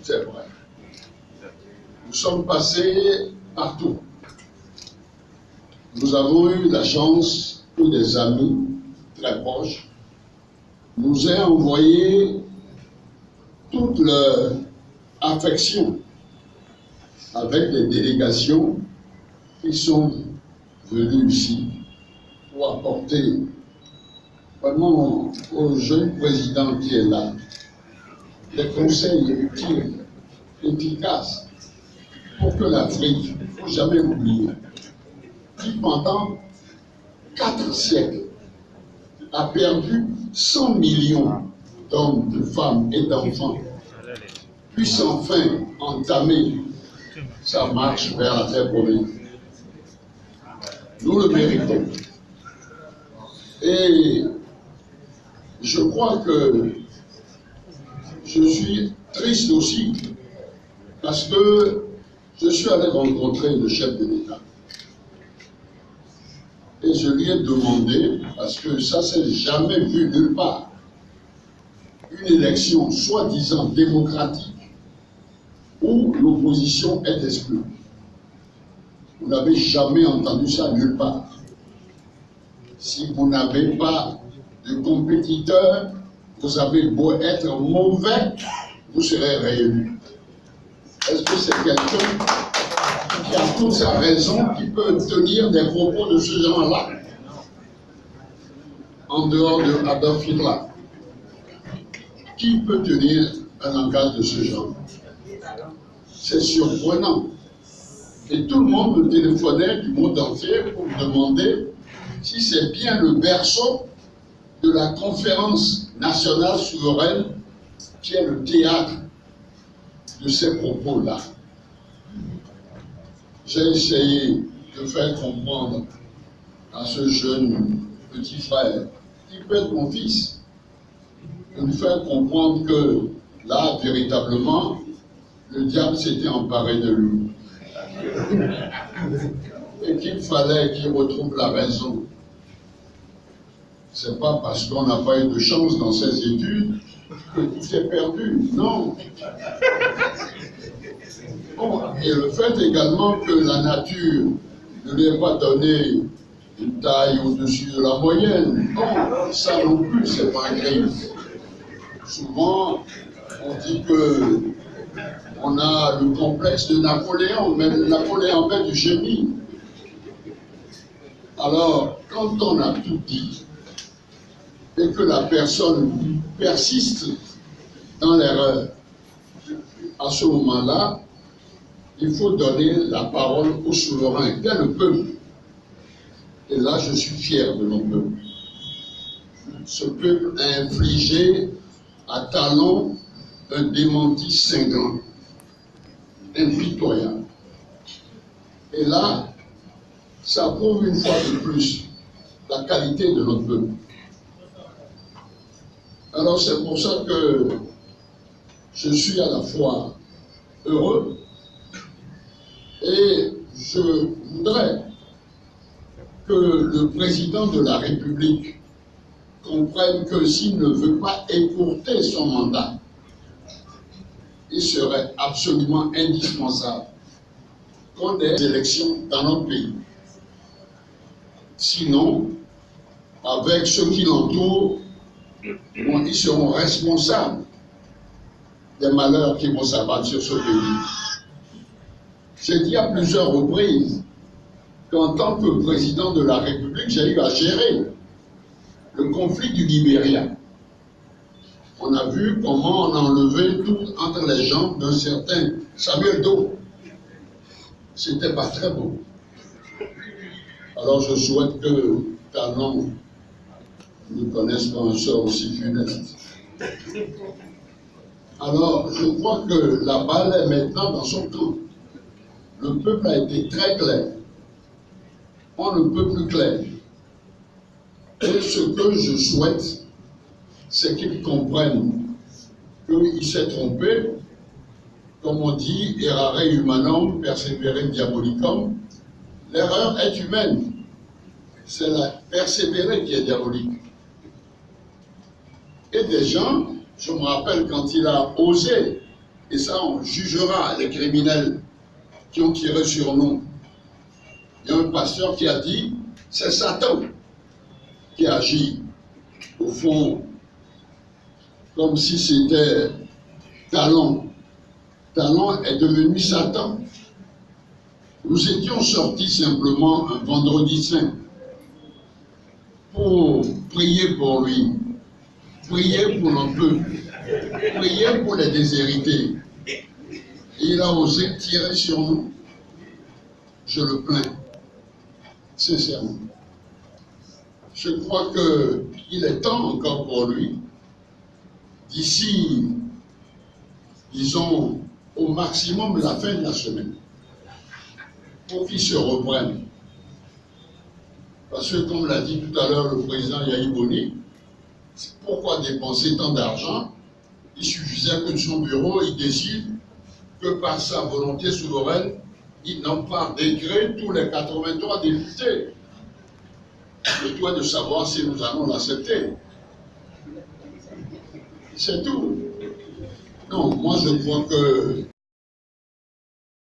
c'est vrai. Nous sommes passés partout. Nous avons eu la chance que des amis très proches nous aient envoyé toute leur affection avec des délégations qui sont venues ici pour apporter vraiment au jeune président qui est là des conseils utiles, efficaces, pour que l'Afrique, il ne faut jamais oublier, qui pendant 4 siècles a perdu 100 millions d'hommes, de femmes et d'enfants, puisse enfin entamer sa marche vers la terre promise. Nous le méritons. Et je crois que je suis triste aussi parce que je suis allé rencontrer le chef de l'État. Et je lui ai demandé, parce que ça s'est jamais vu nulle part, une élection soi-disant démocratique où l'opposition est exclue. Vous n'avez jamais entendu ça nulle part. Si vous n'avez pas de compétiteur, vous avez beau être mauvais, vous serez réélu. Est-ce que c'est quelqu'un qui a toute sa raison, qui peut tenir des propos de ce genre-là, en dehors de Adolf Hitler? Qui peut tenir un langage de ce genre? C'est surprenant. Et tout le monde me téléphonait du monde entier pour me demander si c'est bien le berceau de la conférence nationale souveraine qui est le théâtre de ces propos-là. J'ai essayé de faire comprendre à ce jeune petit frère, qui peut être mon fils, de lui faire comprendre que là, véritablement, le diable s'était emparé de lui. Et qu'il fallait qu'il retrouve la raison. C'est pas parce qu'on n'a pas eu de chance dans ses études que tout est perdu. Non. Bon, et le fait également que la nature ne lui ait pas donné une taille au-dessus de la moyenne, bon, ça non plus, c'est pas grave. Souvent, on dit que on a le complexe de Napoléon, mais Napoléon avait du génie. Alors, quand on a tout dit, et que la personne persiste dans l'erreur, à ce moment-là, il faut donner la parole au souverain, qu'est le peuple. Et là, je suis fier de mon peuple. Ce peuple a infligé à Talon un démenti cinglant, impitoyable. Et là, ça prouve une fois de plus la qualité de notre peuple. Alors c'est pour ça que je suis à la fois heureux et je voudrais que le président de la République comprenne que s'il ne veut pas écourter son mandat, il serait absolument indispensable qu'on ait des élections dans notre pays. Sinon, avec ceux qui l'entourent, bon, ils seront responsables des malheurs qui vont s'abattre sur ce pays. J'ai dit à plusieurs reprises qu'en tant que président de la République, j'ai eu à gérer le conflit du Libéria. On a vu comment on a enlevé tout entre les jambes d'un certain Samuel Doe. C'était pas très beau. Alors je souhaite que Talon ne connaisse pas un sort aussi funeste. Alors je crois que la balle est maintenant dans son camp. Le peuple a été très clair. On ne peut plus clair. Et ce que je souhaite, c'est qu'ils comprennent qu'il s'est trompé. Comme on dit, errare humanum, persevere diabolicum. L'erreur est humaine. C'est la persévérer qui est diabolique. Et des gens, je me rappelle quand il a osé Et ça, on jugera les criminels qui ont tiré sur nous. Il y a un pasteur qui a dit, c'est Satan qui agit. Au fond, comme si c'était Talon. Talon est devenu Satan. Nous étions sortis simplement un vendredi saint pour prier pour lui, prier pour nos peuples, prier pour les déshérités. Et il a osé tirer sur nous. Je le plains, sincèrement. Je crois qu'il est temps encore pour lui, d'ici, disons, au maximum la fin de la semaine, pour qu'il se reprenne. Parce que, comme l'a dit tout à l'heure le président Yahi Boni, pourquoi dépenser tant d'argent? Il suffisait que son bureau, il décide que par sa volonté souveraine, il n'empare décret tous les 83 députés. Le toit de savoir si nous allons l'accepter. C'est tout. Non, moi je crois que